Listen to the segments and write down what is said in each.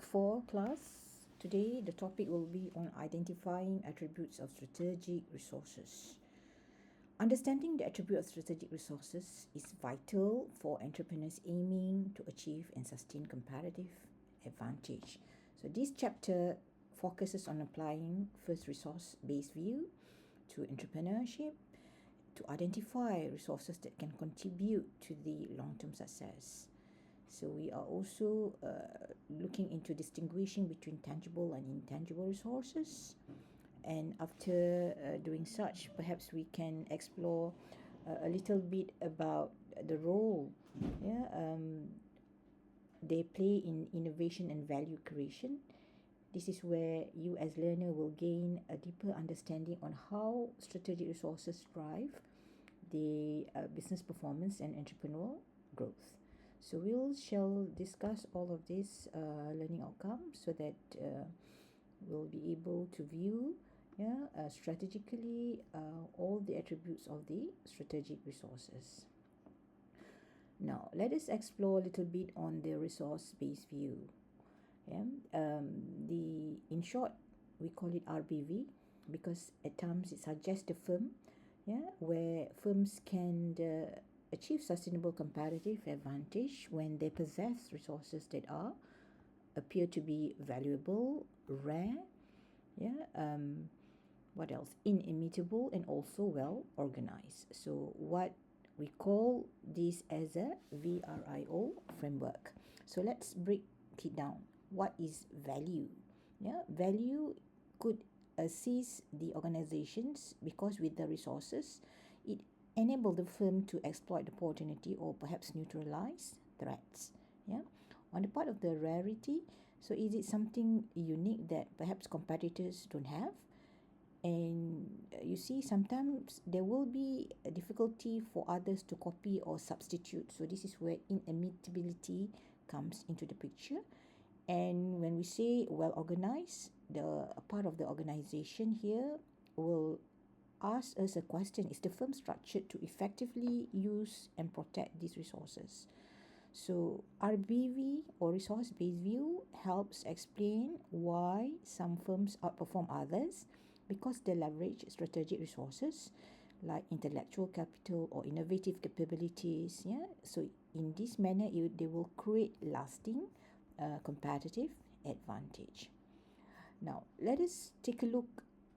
Week 4 class. Today the topic will be on identifying attributes of strategic resources. Understanding the attribute of strategic resources is vital for entrepreneurs aiming to achieve and sustain comparative advantage. So this chapter focuses on applying first resource-based view to entrepreneurship to identify resources that can contribute to the long-term success. So we are also looking into distinguishing between tangible and intangible resources. And after doing such, perhaps we can explore a little bit about the role they play in innovation and value creation. This is where you as learner will gain a deeper understanding on how strategic resources drive the business performance and entrepreneurial growth. So we shall discuss all of these learning outcomes so that we'll be able to view strategically all the attributes of the strategic resources. Now, let us explore a little bit on the resource-based view. In short, we call it RBV because at times it suggests the firm, where firms can achieve sustainable comparative advantage when they possess resources that appear to be valuable, rare, what else? Inimitable and also well organized. So what we call this as a VRIO framework. So let's break it down. What is value? Value could assist the organizations because with the resources, it enable the firm to exploit the opportunity or perhaps neutralize threats. On the part of the rarity, so is it something unique that perhaps competitors don't have? And you see, sometimes there will be a difficulty for others to copy or substitute. So this is where inimitability comes into the picture. And when we say well organized, the part of the organization here will ask us a question: is the firm structured to effectively use and protect these resources? So RBV or resource-based view helps explain why some firms outperform others because they leverage strategic resources like intellectual capital or innovative capabilities. So in this manner, they will create lasting competitive advantage. Now, let us take a look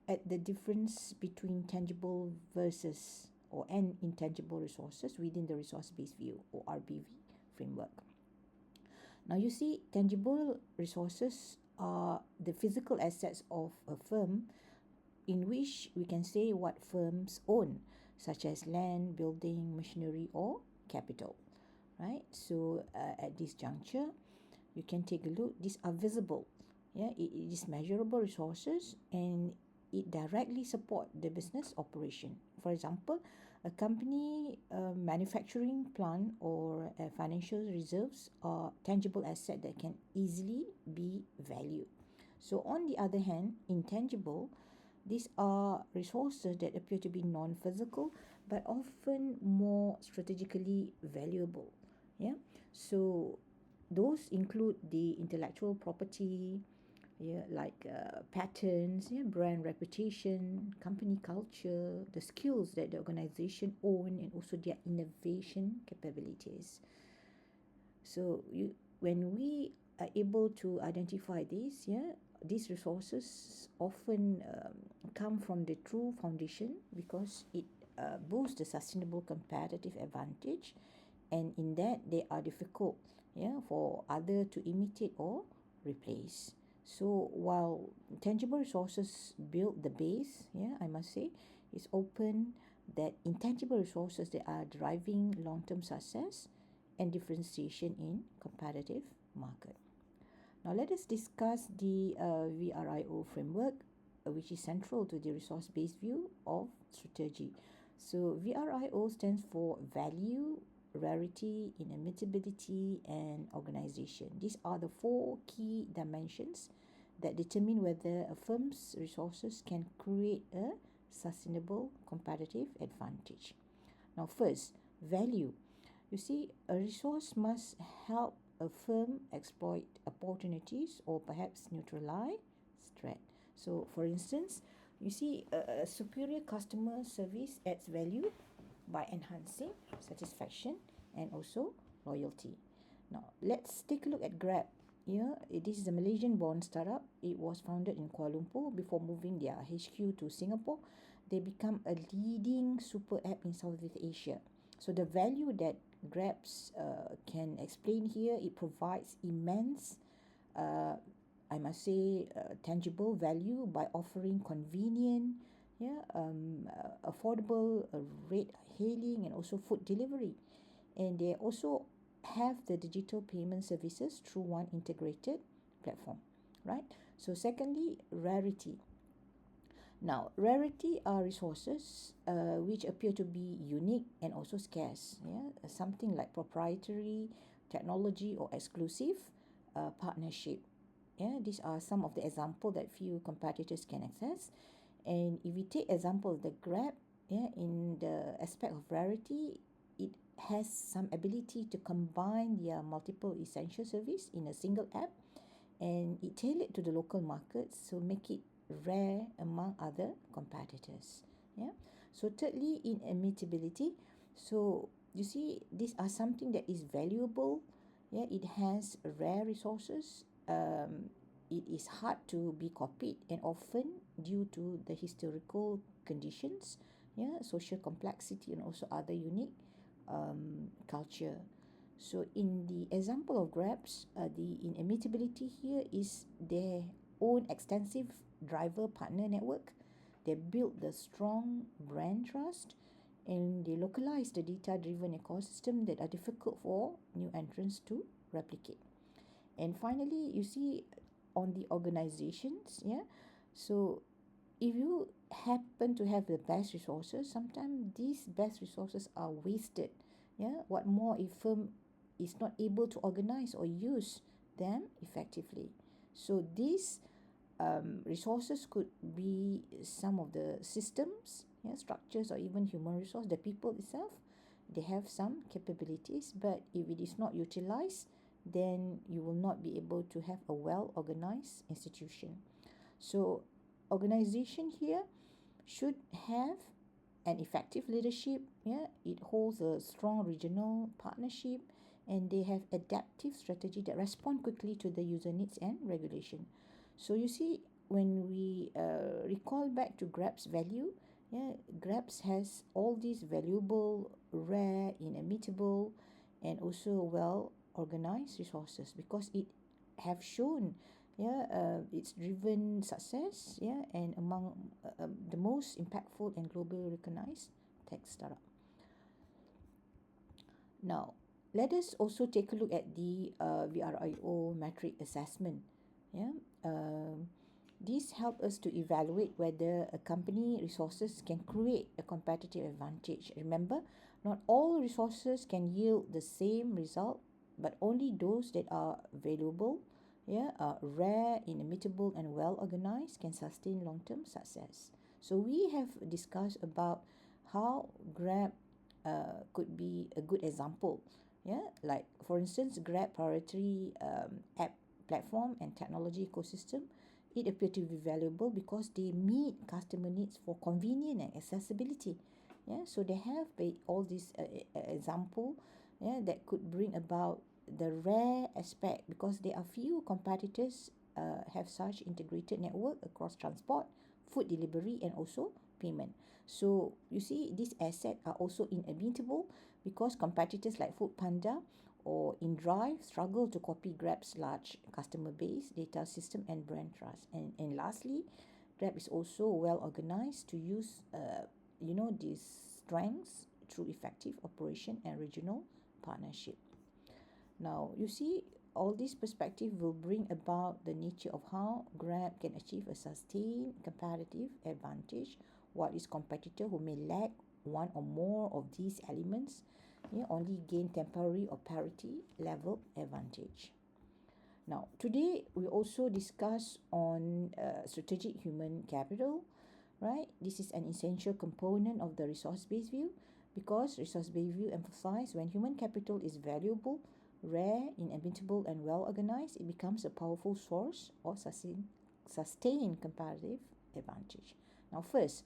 at the difference between tangible versus and intangible resources within the resource-based view or RBV framework. Now you see, tangible resources are the physical assets of a firm in which we can say what firms own, such as land, building, machinery or capital, right? So at this juncture, you can take a look. These are visible. It is measurable resources and it directly support the business operation. For example, a company manufacturing plant or financial reserves are tangible asset that can easily be valued. So on the other hand, intangible, these are resources that appear to be non-physical but often more strategically valuable. So those include the intellectual property, like patents, brand reputation, company culture, the skills that the organization own, and also their innovation capabilities. So when we are able to identify this, these resources often come from the true foundation because it boosts the sustainable competitive advantage, and in that they are difficult for other to imitate or replace. So while tangible resources build the base, I must say, it's open that intangible resources that are driving long-term success and differentiation in competitive market. Now let us discuss the VRIO framework, which is central to the resource-based view of strategy. So VRIO stands for value, rarity, inimitability, and organization. These are the 4 key dimensions that determine whether a firm's resources can create a sustainable competitive advantage. Now first, value. You see, a resource must help a firm exploit opportunities or perhaps neutralize threat. So, for instance, you see a superior customer service adds value by enhancing satisfaction and also loyalty. Now, let's take a look at Grab. Yeah, this is a Malaysian-born startup. It was founded in Kuala Lumpur before moving their HQ to Singapore. They become a leading super app in Southeast Asia. So the value that Grabs can explain here, it provides immense, I must say, tangible value by offering convenient, affordable rate hailing and also food delivery. And they also have the digital payment services through one integrated platform, right? So secondly, rarity. Now, rarity are resources which appear to be unique and also scarce. Yeah, something like proprietary technology or exclusive partnership. Yeah, these are some of the example that few competitors can access. And if we take example of the Grab, yeah, in the aspect of rarity, it has some ability to combine their multiple essential service in a single app, and it tailored to the local markets, so make it rare among other competitors. Yeah. So thirdly, in immutability. So you see, these are something that is valuable. Yeah, it has rare resources. It is hard to be copied, and often due to the historical conditions, yeah, social complexity, and also other unique culture. So in the example of Grabs, the inimitability here is their own extensive driver partner network. They built the strong brand trust, and they localize the data-driven ecosystem that are difficult for new entrants to replicate. And finally, you see on the organizations, yeah. So if you happen to have the best resources, sometimes these best resources are wasted. Yeah, what more if firm is not able to organize or use them effectively? So these resources could be some of the systems, yeah, structures, or even human resource. The people itself, they have some capabilities, but if it is not utilized, then you will not be able to have a well organized institution. So organization here should have an effective leadership. Yeah, it holds a strong regional partnership, and they have adaptive strategy that respond quickly to the user needs and regulation. So you see, when we recall back to Grab's value, yeah, Grabs has all these valuable, rare, inimitable, and also well organized resources because it have shown, yeah, it's driven success, yeah, and among the most impactful and globally recognized tech startup. Now, let us also take a look at the VRIO metric assessment. Yeah, these help us to evaluate whether a company resources can create a competitive advantage. Remember, not all resources can yield the same result, but only those that are valuable, yeah, rare, inimitable, and well organized can sustain long-term success. So we have discussed about how Grab could be a good example. Yeah, like for instance, Grab proprietary app platform and technology ecosystem, it appear to be valuable because they meet customer needs for convenience and accessibility. Yeah, so they have all these example, yeah, that could bring about the rare aspect because there are few competitors have such integrated network across transport, food delivery, and also payment. So you see, these assets are also inimitable because competitors like Foodpanda or InDrive struggle to copy Grab's large customer base, data system, and brand trust. And lastly, Grab is also well organized to use, these strengths through effective operation and regional partnership. Now, you see, all this perspective will bring about the nature of how Grab can achieve a sustained competitive advantage, while its competitor who may lack one or more of these elements, yeah, only gain temporary or parity level advantage. Now, today we also discuss on strategic human capital, right? This is an essential component of the resource-based view because resource-based view emphasizes when human capital is valuable, rare, inimitable, and well organized, it becomes a powerful source or sustained comparative advantage. Now, first,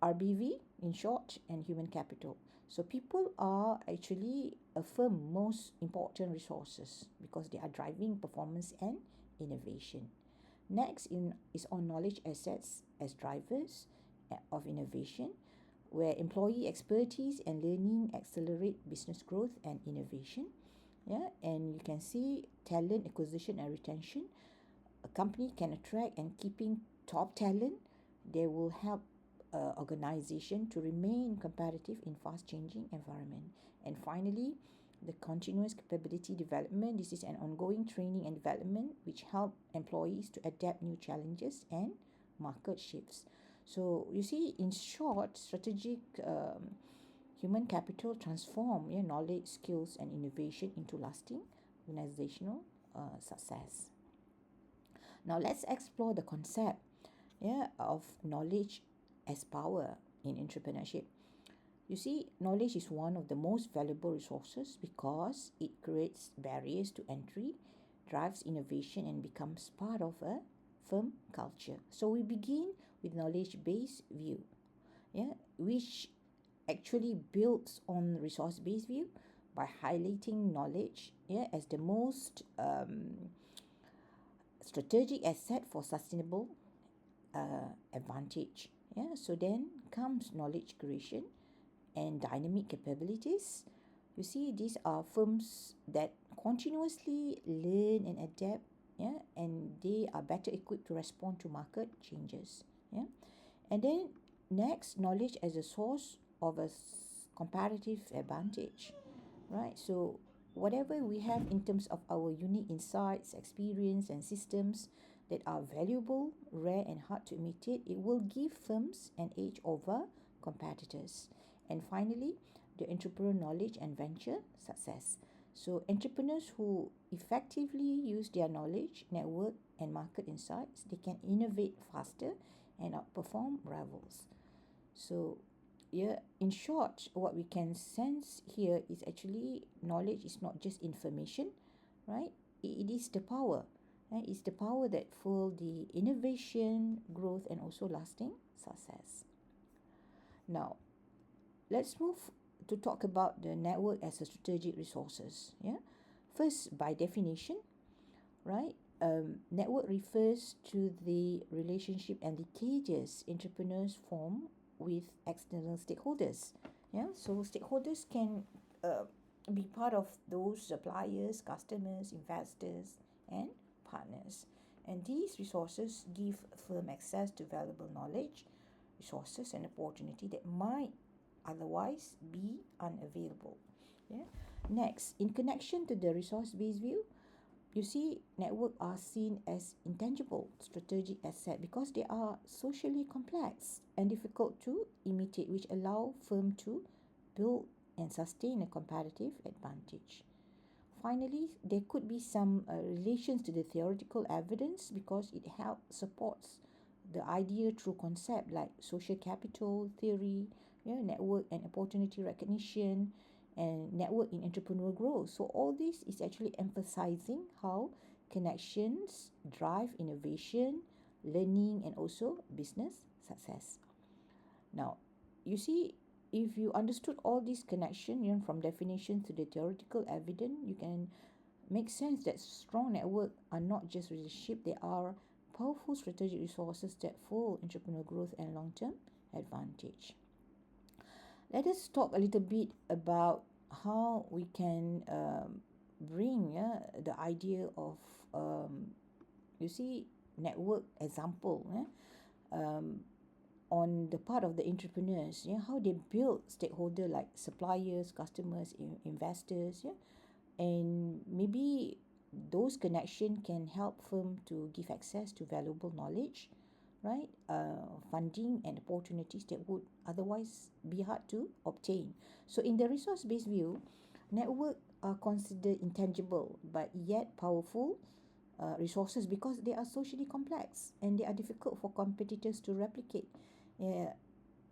RBV in short, and human capital. So people are actually a firm most important resources because they are driving performance and innovation. Next is on knowledge assets as drivers of innovation, where employee expertise and learning accelerate business growth and innovation. Yeah, and you can see talent acquisition and retention. A company can attract and keeping top talent. They will help organization to remain competitive in fast changing environment. And finally, the continuous capability development. This is an ongoing training and development which help employees to adapt new challenges and market shifts. So you see, in short, strategic human capital transform knowledge, skills, and innovation into lasting organizational success. Now let's explore the concept of knowledge as power in entrepreneurship. You see, knowledge is one of the most valuable resources because it creates barriers to entry, drives innovation, and becomes part of a firm culture. So we begin with knowledge-based view, which actually builds on resource-based view by highlighting knowledge as the most strategic asset for sustainable advantage. So then comes knowledge creation and dynamic capabilities. You see, these are firms that continuously learn and adapt, and they are better equipped to respond to market changes. And then next, knowledge as a source of a comparative advantage, right? So whatever we have in terms of our unique insights, experience, and systems that are valuable, rare, and hard to imitate, it will give firms an edge over competitors. And finally, the entrepreneurial knowledge and venture success. So entrepreneurs who effectively use their knowledge, network, and market insights, they can innovate faster and outperform rivals. So in short, what we can sense here is actually knowledge is not just information, right? It is the power. It's the power that fuel the innovation, growth, and also lasting success. Now, let's move to talk about the network as a strategic resources. First, by definition, right? Network refers to the relationship and linkages entrepreneurs form with external stakeholders. So stakeholders can be part of those suppliers, customers, investors, and partners. And these resources give firm access to valuable knowledge, resources, and opportunity that might otherwise be unavailable. Next, in connection to the resource-based view, you see, network are seen as intangible strategic asset because they are socially complex and difficult to imitate, which allow firm to build and sustain a competitive advantage. Finally, there could be some relations to the theoretical evidence because it helps supports the idea through concept like social capital theory, network and opportunity recognition, and network in entrepreneurial growth. So all this is actually emphasizing how connections drive innovation, learning, and also business success. Now, you see, if you understood all these connection, from definition to the theoretical evidence, you can make sense that strong network are not just relationship, they are powerful strategic resources that fuel entrepreneurial growth and long-term advantage. Let us talk a little bit about how we can bring the idea of network example on the part of the entrepreneurs, how they build stakeholder like suppliers, customers, investors, and maybe those connection can help firm to give access to valuable knowledge, right? Funding and opportunities that would otherwise be hard to obtain. So in the resource-based view, network are considered intangible but yet powerful resources because they are socially complex and they are difficult for competitors to replicate.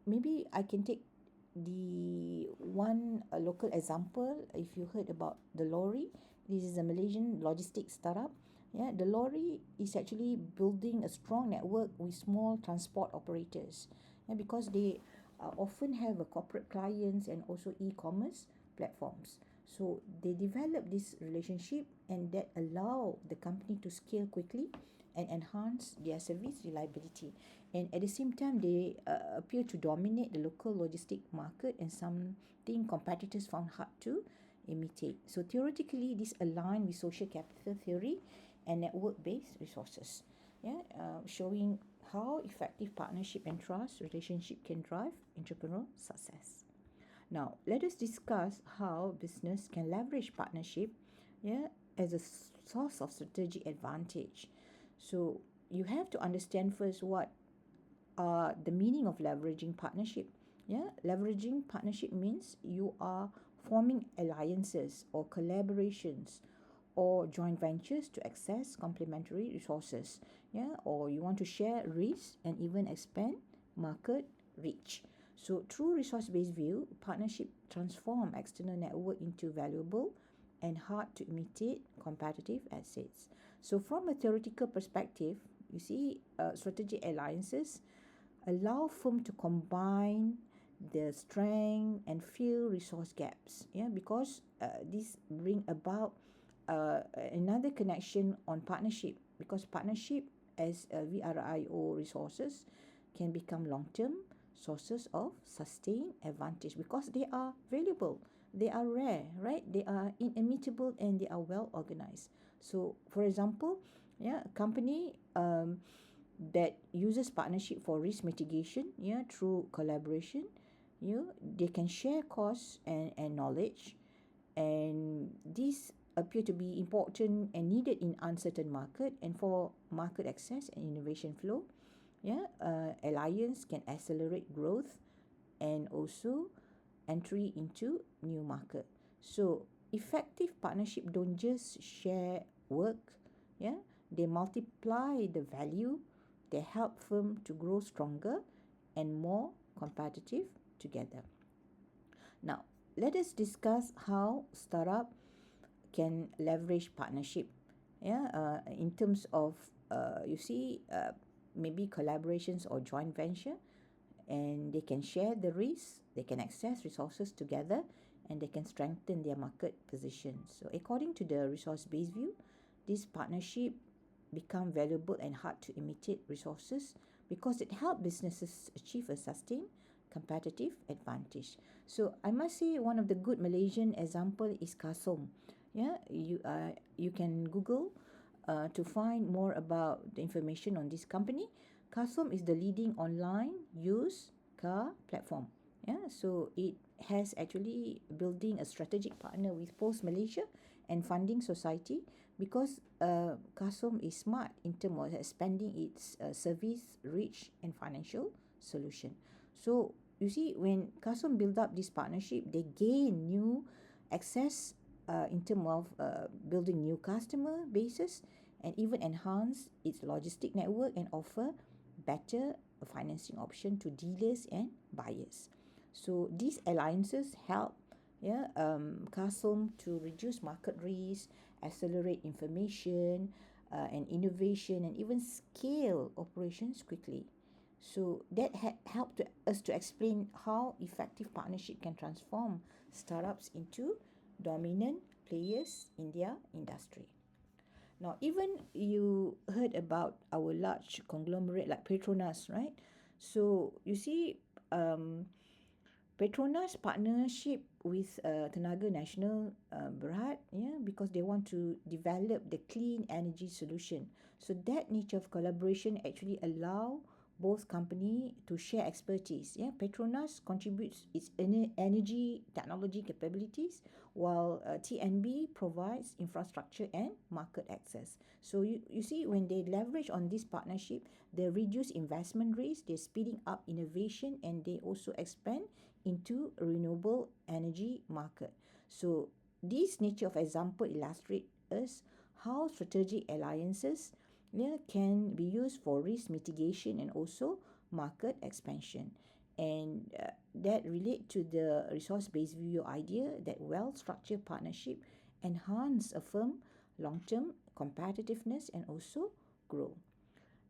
Maybe I can take the one local example. If you heard about the lorry, This is a Malaysian logistics startup. Yeah, the lorry is actually building a strong network with small transport operators. Yeah, because they often have a corporate clients and also e-commerce platforms. So they develop this relationship and that allow the company to scale quickly and enhance their service reliability. And at the same time, they appear to dominate the local logistic market and something competitors found hard to imitate. So theoretically, this align with social capital theory and network-based resources. Yeah, showing how effective partnership and trust relationship can drive entrepreneurial success. Now, let us discuss how business can leverage partnership, yeah, as a source of strategic advantage. So you have to understand first what the meaning of leveraging partnership. Yeah, leveraging partnership means you are forming alliances or collaborations or joint ventures to access complementary resources. Yeah, or you want to share risks and even expand market reach. So through resource-based view, partnership transform external network into valuable and hard to imitate competitive assets. So from a theoretical perspective, you see, strategic alliances allow firm to combine the strength and fill resource gaps. Yeah, because this bring about another connection on partnership, because partnership as VRIO resources can become long-term sources of sustained advantage because they are valuable, they are rare, right? They are inimitable and they are well organized. So for example, yeah, a company that uses partnership for risk mitigation, yeah, through collaboration, you know, they can share costs and knowledge, and these appear to be important and needed in uncertain market and for market access and innovation flow. Yeah, alliance can accelerate growth and also entry into new market. So effective partnership don't just share work, yeah, they multiply the value, they help firm to grow stronger and more competitive together. Now let us discuss how startup can leverage partnership, yeah, in terms of you see, maybe collaborations or joint venture, and they can share the risk, they can access resources together, and they can strengthen their market position. So according to the resource based view, this partnership become valuable and hard to imitate resources because it help businesses achieve a sustained competitive advantage. So I must say one of the good Malaysian example is Kasong. Yeah, you can Google to find more about the information on this company. Kasong is the leading online used car platform. Yeah, so it has actually building a strategic partner with Post Malaysia and Funding Society because Kasong is smart in terms of expanding its service reach and financial solution. So you see, when Kasong build up this partnership, they gain new access in terms of building new customer bases and even enhance its logistic network and offer better financing option to dealers and buyers. So these alliances help, yeah, Kasum to reduce market risk, accelerate information and innovation, and even scale operations quickly. So that helped us to explain how effective partnership can transform startups into dominant players in their industry. Now, even you heard about our large conglomerate like Petronas, right? So you see, Petronas partnership with Tenaga Nasional Berhad, yeah, because they want to develop the clean energy solution. So that nature of collaboration actually allow both company to share expertise. Yeah, Petronas contributes its energy technology capabilities, while TNB provides infrastructure and market access. So you see, when they leverage on this partnership, they reduce investment risk, they're speeding up innovation, and they also expand into renewable energy market. So this nature of example illustrate us how strategic alliances, yeah, can be used for risk mitigation and also market expansion. And that relate to the resource based view idea that well structured partnership enhance a firm long-term competitiveness and also grow.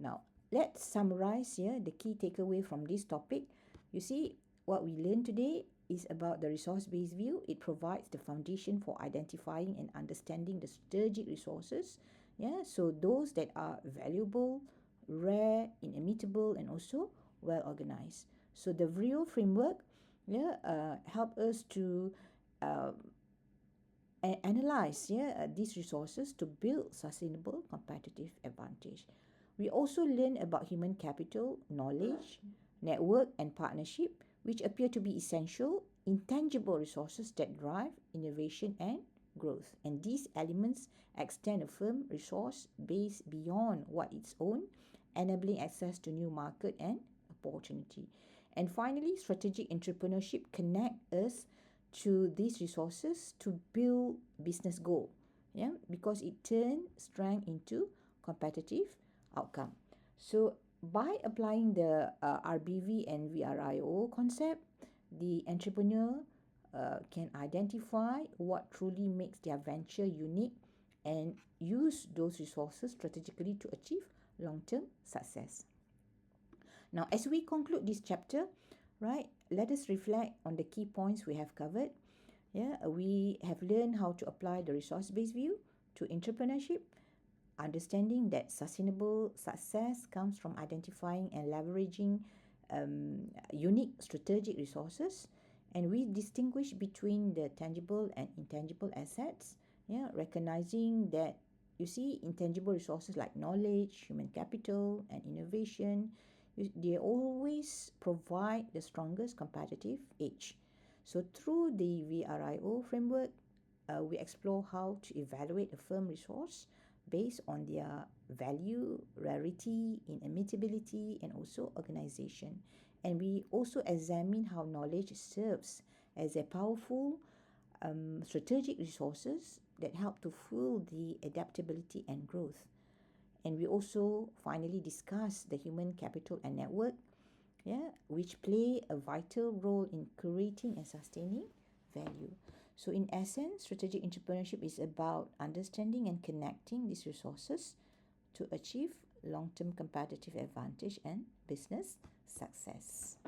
Now, let's summarize here the key takeaway from this topic. You see, what we learned today is about the resource-based view. It provides the foundation for identifying and understanding the strategic resources. Yeah, so those that are valuable, rare, inimitable, and also well organized. So the VRIO framework, help us to uh, analyze these resources to build sustainable competitive advantage. We also learn about human capital, knowledge, network, and partnership, which appear to be essential, intangible resources that drive innovation and growth. And these elements extend a firm resource base beyond what its own, enabling access to new market and opportunity. And finally, strategic entrepreneurship connect us to these resources to build business goal, because it turns strength into competitive outcome. So by applying the RBV and VRIO concept, the entrepreneur can identify what truly makes their venture unique and use those resources strategically to achieve long-term success. Now, as we conclude this chapter, right, let us reflect on the key points we have covered. We have learned how to apply the resource-based view to entrepreneurship, understanding that sustainable success comes from identifying and leveraging unique strategic resources, and we distinguish between the tangible and intangible assets, recognizing that you see intangible resources like knowledge, human capital, and innovation, they always provide the strongest competitive edge. So through the VRIO framework, we explore how to evaluate a firm resource based on their value, rarity, inimitability, and also organization. And we also examine how knowledge serves as a powerful strategic resources that help to fuel the adaptability and growth. And we also finally discuss the human capital and network, which play a vital role in creating and sustaining value. So in essence, strategic entrepreneurship is about understanding and connecting these resources to achieve long-term competitive advantage and business success.